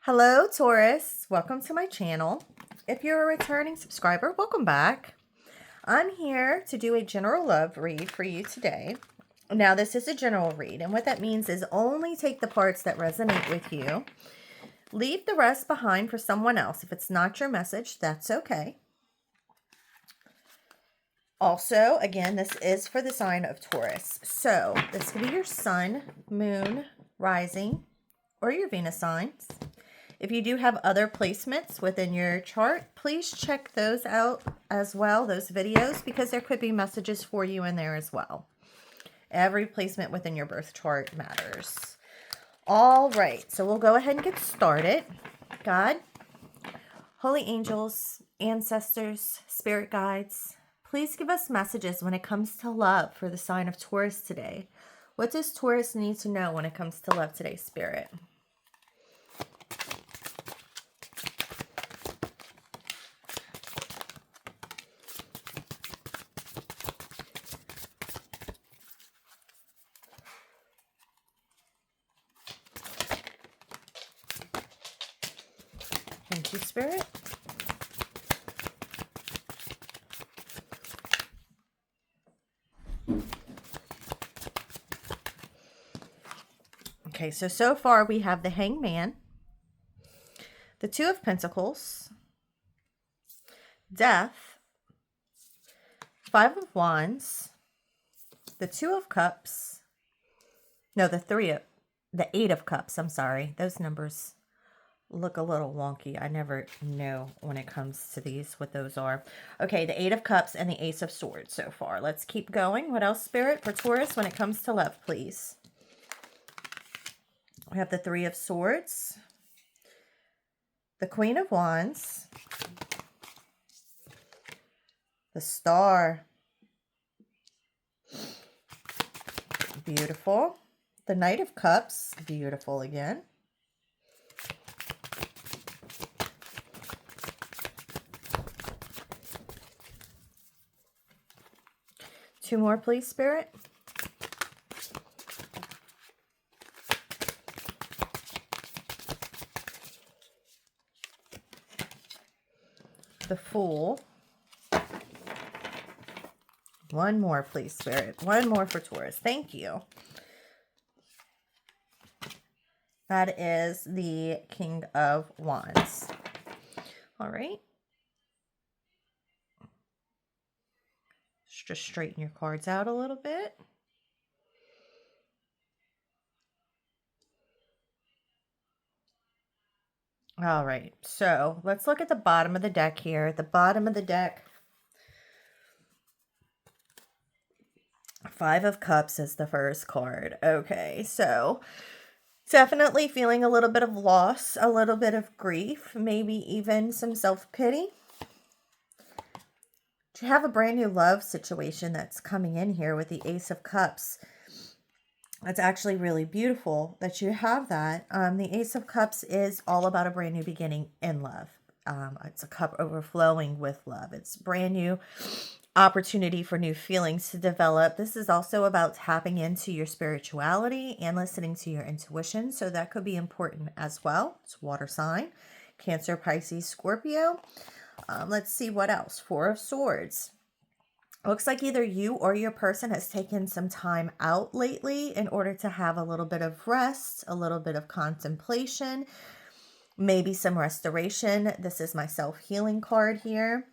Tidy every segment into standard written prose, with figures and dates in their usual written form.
Hello, Taurus. Welcome to my channel. If you're a returning subscriber, welcome back. I'm here to do a general love read for you today. Now, this is a general read, and what that means is only take the parts that resonate with you. Leave the rest behind for someone else. If it's not your message, that's okay. Also, again, this is for the sign of Taurus. So, this could be your sun, moon, rising, or your Venus signs. If you do have other placements within your chart, please check those out as well, those videos, because there could be messages for you in there as well. Every placement within your birth chart matters. All right, so we'll go ahead and get started. God, holy angels, ancestors, spirit guides, please give us messages when it comes to love for the sign of Taurus today. What does Taurus need to know when it comes to love today, Spirit? Thank you, Spirit. Okay, so far we have the Hangman, the Two of Pentacles, Death, Five of Wands, the Two of Cups, no, the Eight of Cups, I'm sorry. Those numbers look a little wonky. I never know when it comes to these what those are. Okay, the Eight of Cups and the Ace of Swords so far. Let's keep going. What else, Spirit, for Taurus when it comes to love, please? We have the Three of Swords, the Queen of Wands, the Star, beautiful, the Knight of Cups, beautiful again, two more, please, Spirit. The Fool. One more, please, Spirit. One more for Taurus. Thank you. That is the King of Wands. All right. Just straighten your cards out a little bit. All right, so let's look at the bottom of the deck here. At the bottom of the deck, Five of Cups is the first card. Okay, so definitely feeling a little bit of loss, a little bit of grief, maybe even some self-pity. You have a brand new love situation that's coming in here with the Ace of Cups. It's actually really beautiful that you have that. The Ace of Cups is all about a brand new beginning in love. It's a cup overflowing with love. It's brand new opportunity for new feelings to develop. This is also about tapping into your spirituality and listening to your intuition. So that could be important as well. It's water sign, Cancer, Pisces, Scorpio. Let's see what else. Four of Swords. Looks like either you or your person has taken some time out lately in order to have a little bit of rest, a little bit of contemplation, maybe some restoration. This is my self-healing card here.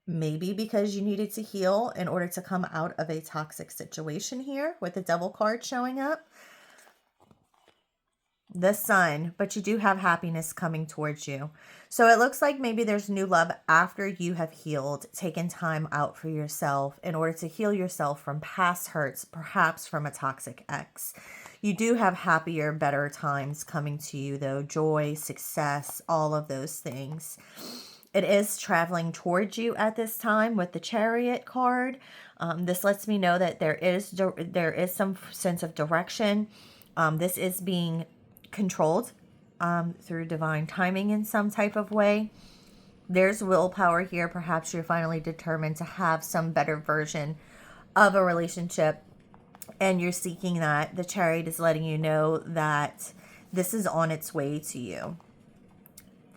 Maybe because you needed to heal in order to come out of a toxic situation here with the Devil card showing up. The Sun, but you do have happiness coming towards you. So it looks like maybe there's new love after you have healed, taken time out for yourself in order to heal yourself from past hurts, perhaps from a toxic ex. You do have happier, better times coming to you though, joy, success, all of those things. It is traveling towards you at this time with the Chariot card. This lets me know that there is some sense of direction. This is being controlled through divine timing in some type of way. There's willpower here. Perhaps you're finally determined to have some better version of a relationship and you're seeking that. The Chariot is letting you know that this is on its way to you.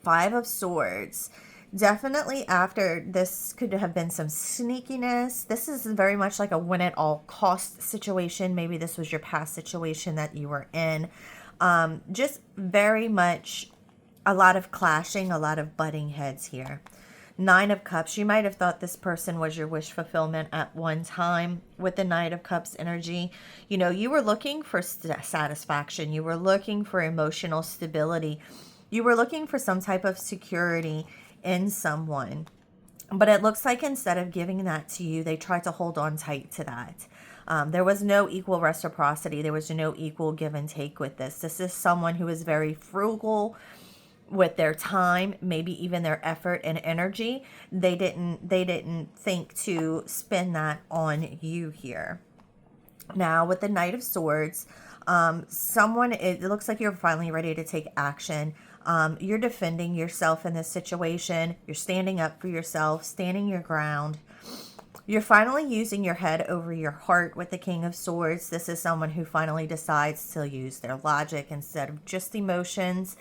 Five of Swords. Definitely after this could have been some sneakiness. This is very much like a win at all cost situation. Maybe this was your past situation that you were in. Just very much a lot of clashing, a lot of butting heads here. Nine of Cups. You might have thought this person was your wish fulfillment at one time with the Knight of Cups energy. You know, you were looking for satisfaction. You were looking for emotional stability. You were looking for some type of security in someone. But it looks like instead of giving that to you, they tried to hold on tight to that. There was no equal reciprocity. There was no equal give and take with this. This is someone who is very frugal with their time, maybe even their effort and energy. They didn't think to spend that on you here. Now with the Knight of Swords, it looks like you're finally ready to take action. You're defending yourself in this situation. You're standing up for yourself, standing your ground. You're finally using your head over your heart with the King of Swords. This is someone who finally decides to use their logic instead of just emotions.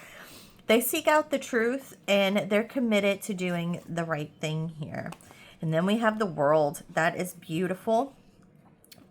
They seek out the truth and they're committed to doing the right thing here. And then we have the World. That is beautiful.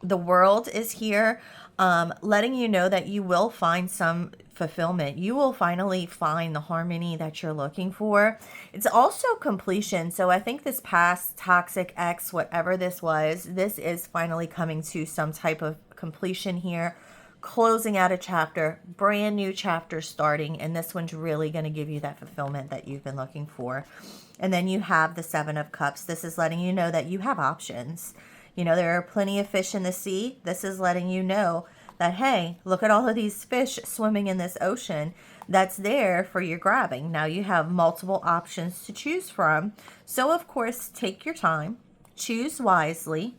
The World is here, letting you know that you will find some fulfillment. You will finally find the harmony that you're looking for. It's also completion. So I think this past toxic ex, whatever this was, this is finally coming to some type of completion here. Closing out a chapter, brand new chapter starting, and this one's really going to give you that fulfillment that you've been looking for. And then you have the Seven of Cups. This is letting you know that you have options. You know, there are plenty of fish in the sea. This is letting you know that, hey, look at all of these fish swimming in this ocean that's there for your grabbing. Now you have multiple options to choose from. So, of course, take your time, choose wisely.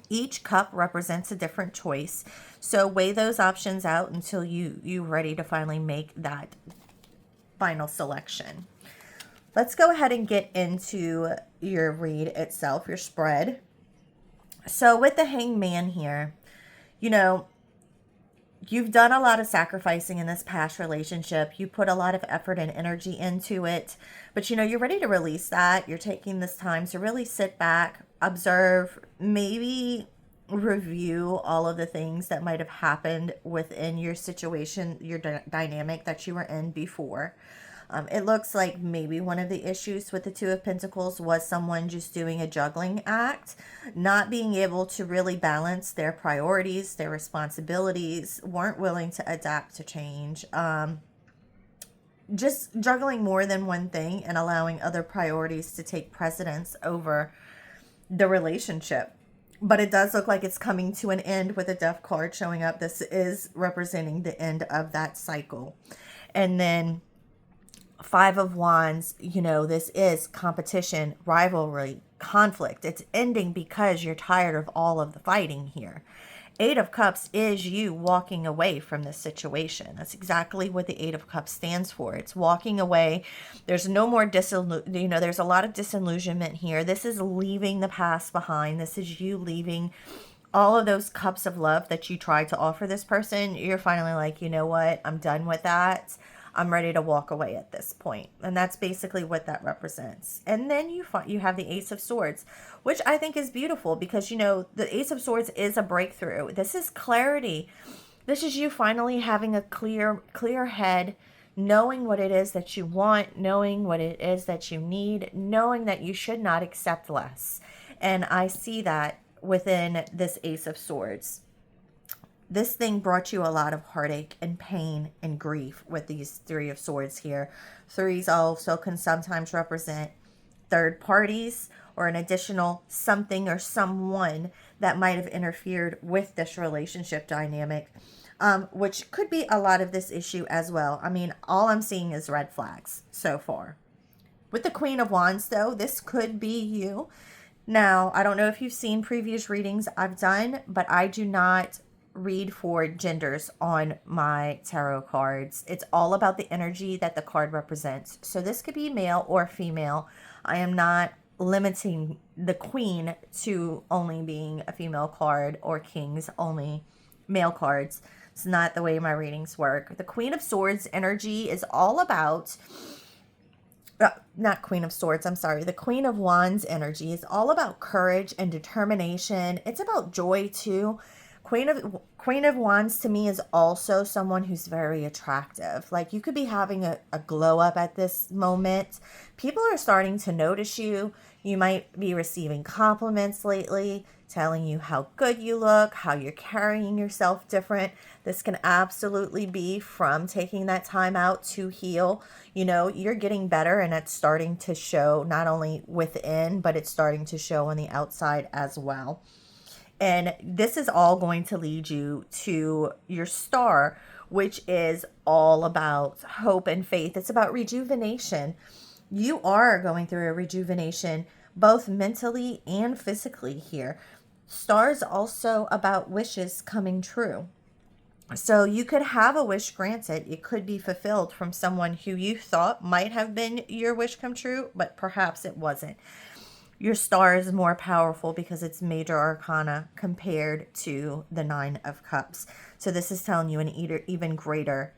Each cup represents a different choice. So weigh those options out until you're ready to finally make that final selection. Let's go ahead and get into your read itself, your spread. So with the Hangman here, you know, you've done a lot of sacrificing in this past relationship. You put a lot of effort and energy into it. But, you know, you're ready to release that. You're taking this time to really sit back, observe, maybe review all of the things that might have happened within your situation, your dynamic that you were in before. It looks like maybe one of the issues with the Two of Pentacles was someone just doing a juggling act, not being able to really balance their priorities, their responsibilities, weren't willing to adapt to change. Just juggling more than one thing and allowing other priorities to take precedence over the relationship. But it does look like it's coming to an end with a Death card showing up. This is representing the end of that cycle. And then Five of Wands, you know, this is competition, rivalry, conflict. It's ending because you're tired of all of the fighting here. Eight of Cups is you walking away from this situation. That's exactly what the Eight of Cups stands for. It's walking away. There's no more there's a lot of disillusionment here. This is leaving the past behind. This is you leaving all of those cups of love that you tried to offer this person. You're finally like, you know what? I'm done with that. I'm ready to walk away at this point. And that's basically what that represents. And then you have the Ace of Swords, which I think is beautiful because, you know, the Ace of Swords is a breakthrough. This is clarity. This is you finally having a clear head, knowing what it is that you want, knowing what it is that you need, knowing that you should not accept less. And I see that within this Ace of Swords. This thing brought you a lot of heartache and pain and grief with these Three of Swords here. Threes also can sometimes represent third parties or an additional something or someone that might have interfered with this relationship dynamic, which could be a lot of this issue as well. I mean, all I'm seeing is red flags so far. With the Queen of Wands, though, this could be you. Now, I don't know if you've seen previous readings I've done, but I do not read for genders on my tarot cards. It's all about the energy that the card represents. So this could be male or female. I am not limiting the Queen to only being a female card or Kings only male cards. It's not the way my readings work. The Queen of Swords energy is all about, not Queen of Swords, I'm sorry. The Queen of Wands energy is all about courage and determination. It's about joy too. Queen of Wands to me is also someone who's very attractive. Like, you could be having a glow up at this moment. People are starting to notice you. You might be receiving compliments lately, telling you how good you look, how you're carrying yourself different. This can absolutely be from taking that time out to heal. You know, you're getting better, and it's starting to show not only within, but it's starting to show on the outside as well. And this is all going to lead you to your star, which is all about hope and faith. It's about rejuvenation. You are going through a rejuvenation, both mentally and physically here. Stars also about wishes coming true. So you could have a wish granted. It could be fulfilled from someone who you thought might have been your wish come true, but perhaps it wasn't. Your star is more powerful because it's major arcana compared to the Nine of Cups. So this is telling you an even greater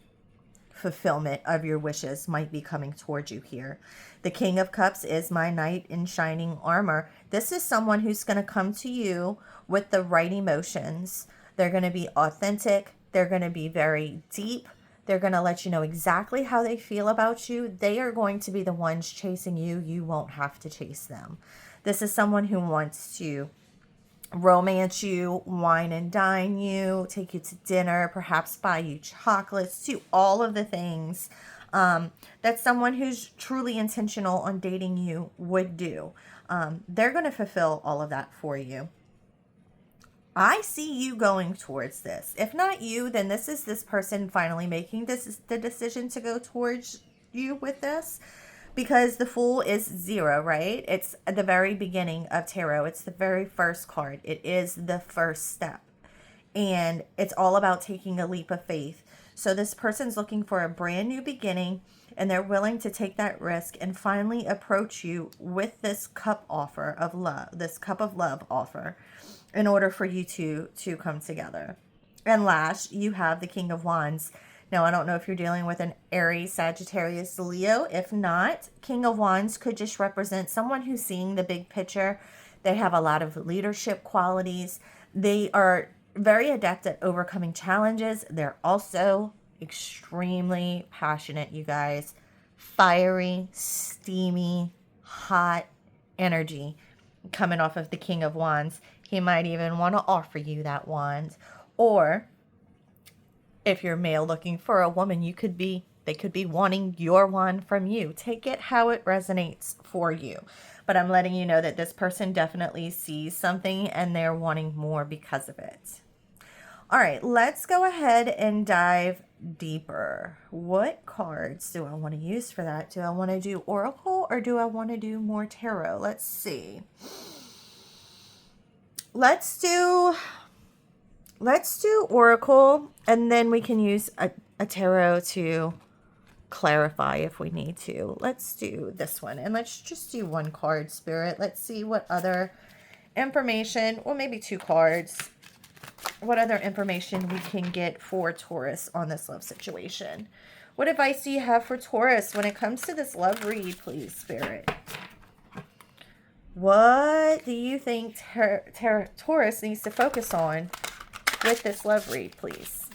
fulfillment of your wishes might be coming towards you here. The King of Cups is my knight in shining armor. This is someone who's going to come to you with the right emotions. They're going to be authentic. They're going to be very deep. They're going to let you know exactly how they feel about you. They are going to be the ones chasing you. You won't have to chase them. This is someone who wants to romance you, wine and dine you, take you to dinner, perhaps buy you chocolates, do all of the things that someone who's truly intentional on dating you would do. They're going to fulfill all of that for you. I see you going towards this. If not you, then this is this person finally making the decision to go towards you with this. Because the Fool is 0, right? It's at the very beginning of tarot. It's the very first card. It is the first step. And it's all about taking a leap of faith. So this person's looking for a brand new beginning, and they're willing to take that risk and finally approach you with this cup offer of love, this cup of love offer, in order for you to come together. And last, you have the King of Wands. Now, I don't know if you're dealing with an Aries, Sagittarius, Leo. If not, King of Wands could just represent someone who's seeing the big picture. They have a lot of leadership qualities. They are very adept at overcoming challenges. They're also extremely passionate, you guys. Fiery, steamy, hot energy coming off of the King of Wands. He might even want to offer you that wand. Or if you're male looking for a woman, they could be wanting your wand from you. Take it how it resonates for you. But I'm letting you know that this person definitely sees something and they're wanting more because of it. All right, let's go ahead and dive deeper. What cards do I want to use for that? Do I want to do Oracle or do I want to do more Tarot? Let's see. Let's do Oracle, and then we can use a Tarot to clarify if we need to. Let's do this one, and let's just do one card, Spirit. Let's see what other information, or maybe 2 cards, what other information we can get for Taurus on this love situation. What advice do you have for Taurus when it comes to this love read, please, Spirit? What do you think Taurus needs to focus on with this love read, please?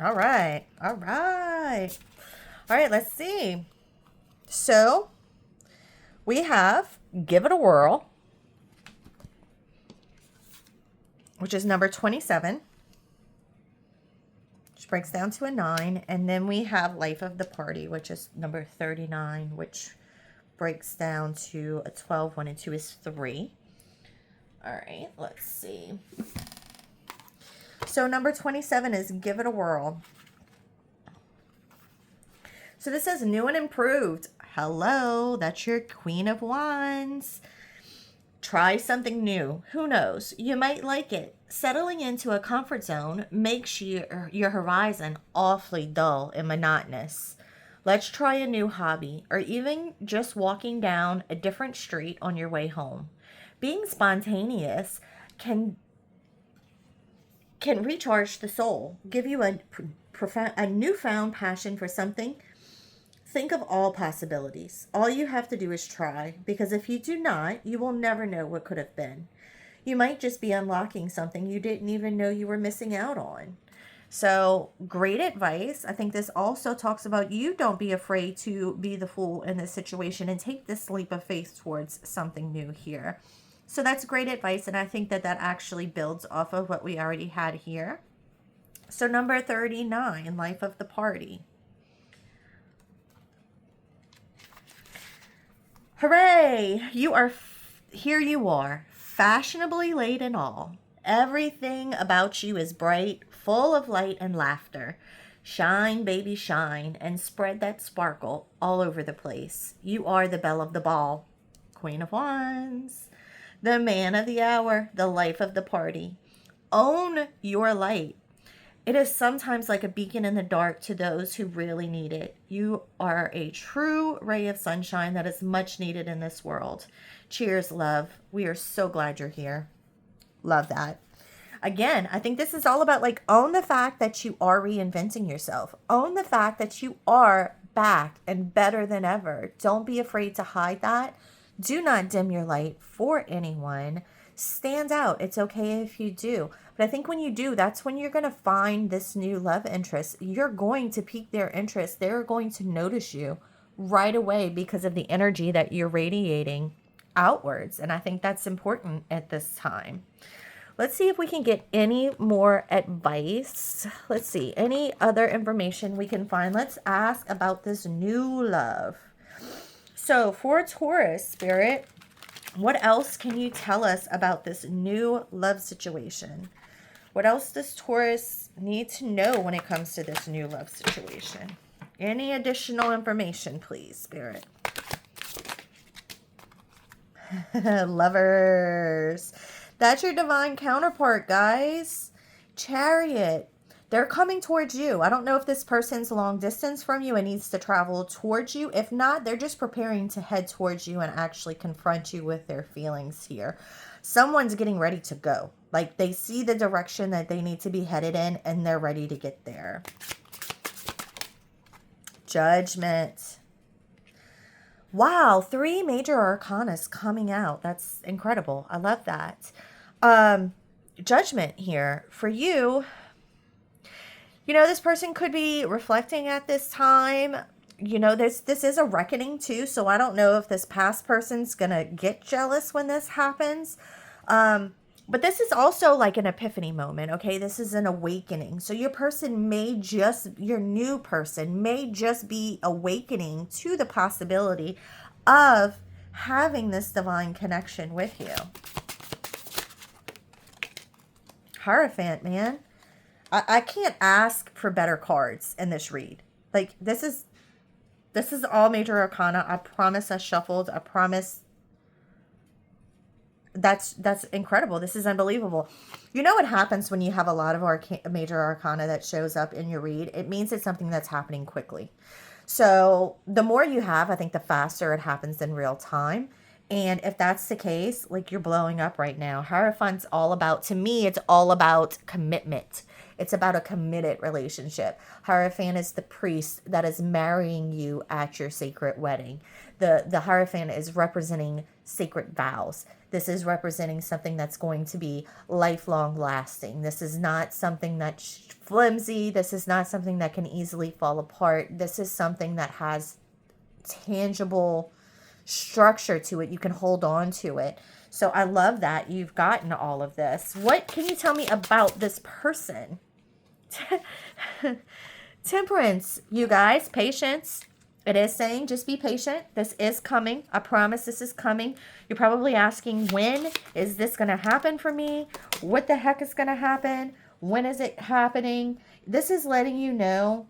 All right. All right. All right, let's see. So we have Give It a Whirl, which is number 27, which breaks down to a 9. And then we have Life of the Party, which is number 39, which breaks down to a 12. 1 and 2 is 3. All right, let's see. So number 27 is Give It a Whirl. So this says new and improved. Hello, that's your Queen of Wands. Try something new. Who knows? You might like it. Settling into a comfort zone makes your horizon awfully dull and monotonous. Let's try a new hobby, or even just walking down a different street on your way home. Being spontaneous can recharge the soul, give you a newfound passion for something. Think of all possibilities. All you have to do is try, because if you do not, you will never know what could have been. You might just be unlocking something you didn't even know you were missing out on. So, great advice. I think this also talks about you don't be afraid to be the fool in this situation and take this leap of faith towards something new here. So that's great advice, and I think that actually builds off of what we already had here. So number 39, life of the party. Hooray! Here you are, fashionably late and all. Everything about you is bright, full of light and laughter. Shine, baby, shine, and spread that sparkle all over the place. You are the belle of the ball, Queen of Wands, the man of the hour, the life of the party. Own your light. It is sometimes like a beacon in the dark to those who really need it. You are a true ray of sunshine that is much needed in this world. Cheers, love. We are so glad you're here. Love that. Again, I think this is all about, like, own the fact that you are reinventing yourself. Own the fact that you are back and better than ever. Don't be afraid to hide that. Do not dim your light for anyone. Stand out. It's okay if you do. But I think when you do, that's when you're going to find this new love interest. You're going to pique their interest. They're going to notice you right away because of the energy that you're radiating outwards. And I think that's important at this time. Let's see if we can get any more advice. Let's see, any other information we can find. Let's ask about this new love. So for Taurus, Spirit, what else can you tell us about this new love situation? What else does Taurus need to know when it comes to this new love situation? Any additional information, please, Spirit? Lovers. That's your divine counterpart, guys. Chariot. They're coming towards you. I don't know if this person's long distance from you and needs to travel towards you. If not, they're just preparing to head towards you and actually confront you with their feelings here. Someone's getting ready to go. Like, they see the direction that they need to be headed in and they're ready to get there. Judgment. Wow, 3 major arcanas coming out. That's incredible. I love that. Judgment here for you. You know, this person could be reflecting at this time. You know, this is a reckoning too. So I don't know if this past person's going to get jealous when this happens. But this is also like an epiphany moment, okay? This is an awakening. So your new person may just be awakening to the possibility of having this divine connection with you. Hierophant, man. I can't ask for better cards in this read. Like, this is all major arcana. I promise I shuffled. I promise. That's incredible. This is unbelievable. You know what happens when you have a lot of major arcana that shows up in your read? It means it's something that's happening quickly. So the more you have, I think the faster it happens in real time. And if that's the case, like, you're blowing up right now. Hierophant's all about, to me, it's all about commitment. It's about a committed relationship. Hierophant is the priest that is marrying you at your sacred wedding. The Hierophant is representing sacred vows. This is representing something that's going to be lifelong lasting. This is not something that's flimsy. This is not something that can easily fall apart. This is something that has tangible structure to it. You can hold on to it. So I love that you've gotten all of this. What can you tell me about this person? Temperance, you guys, patience. It is saying just be patient. This is coming. I promise this is coming. You're probably asking, when is this going to happen for me? What the heck is going to happen? When is it happening? This is letting you know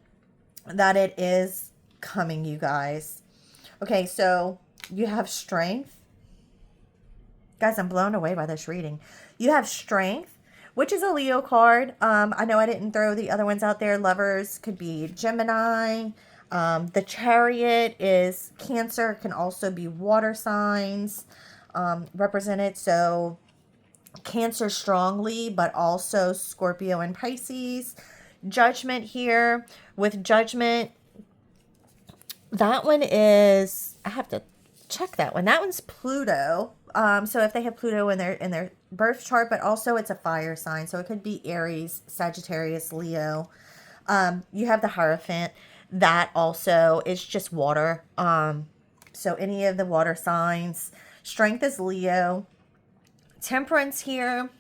that it is coming, you guys. Okay, so you have strength. Guys, I'm blown away by this reading. You have strength, which is a Leo card. I know I didn't throw the other ones out there. Lovers could be Gemini. The Chariot is Cancer. Can also be water signs. represented. So Cancer strongly, but also Scorpio and Pisces. Judgment here. With Judgment, that one is, I have to check that one. That one's Pluto. So if they have Pluto in their birth chart, but also it's a fire sign. So it could be Aries, Sagittarius, Leo. You have the Hierophant. That also is just water. So any of the water signs. Strength is Leo. Temperance here.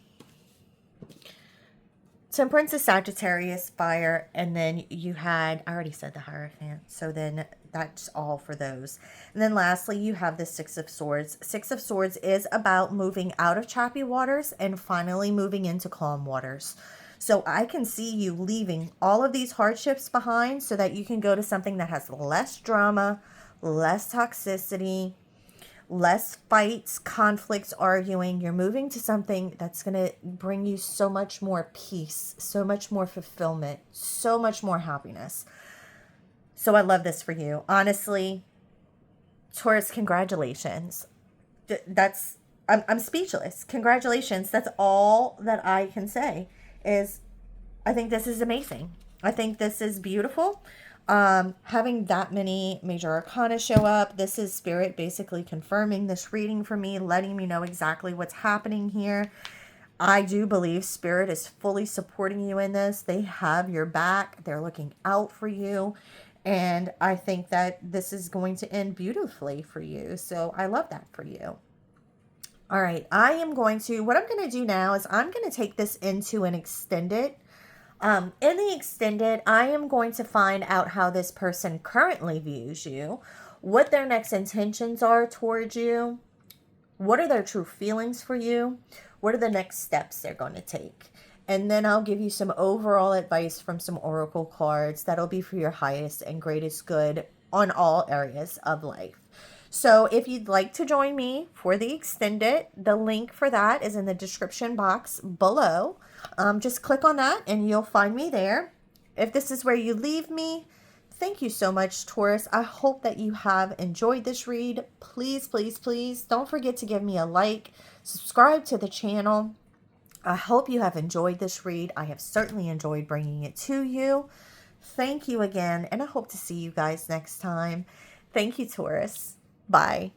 Temperance is Sagittarius, fire, and then you had, I already said the Hierophant, so then that's all for those. And then lastly, you have the Six of Swords. Six of Swords is about moving out of choppy waters and finally moving into calm waters. So I can see you leaving all of these hardships behind so that you can go to something that has less drama, less toxicity, less fights, conflicts, arguing. You're moving to something that's going to bring you so much more peace, so much more fulfillment, so much more happiness. So I love this for you. Honestly, Taurus, congratulations. I'm speechless. Congratulations. That's all that I can say is I think this is amazing. I think this is beautiful. Having that many major arcana show up, this is Spirit basically confirming this reading for me, letting me know exactly what's happening here. I do believe Spirit is fully supporting you in this. They have your back. They're looking out for you. And I think that this is going to end beautifully for you. So I love that for you. All right. What I'm going to do now is I'm going to take this into an extended. In the extended, I am going to find out how this person currently views you, what their next intentions are towards you, what are their true feelings for you, what are the next steps they're going to take. And then I'll give you some overall advice from some oracle cards that'll be for your highest and greatest good on all areas of life. So if you'd like to join me for the extended, the link for that is in the description box below. Just click on that and you'll find me there. If this is where you leave me, thank you so much, Taurus. I hope that you have enjoyed this read. Please, please, please don't forget to give me a like, subscribe to the channel. I hope you have enjoyed this read. I have certainly enjoyed bringing it to you. Thank you again, and I hope to see you guys next time. Thank you, Taurus. Bye.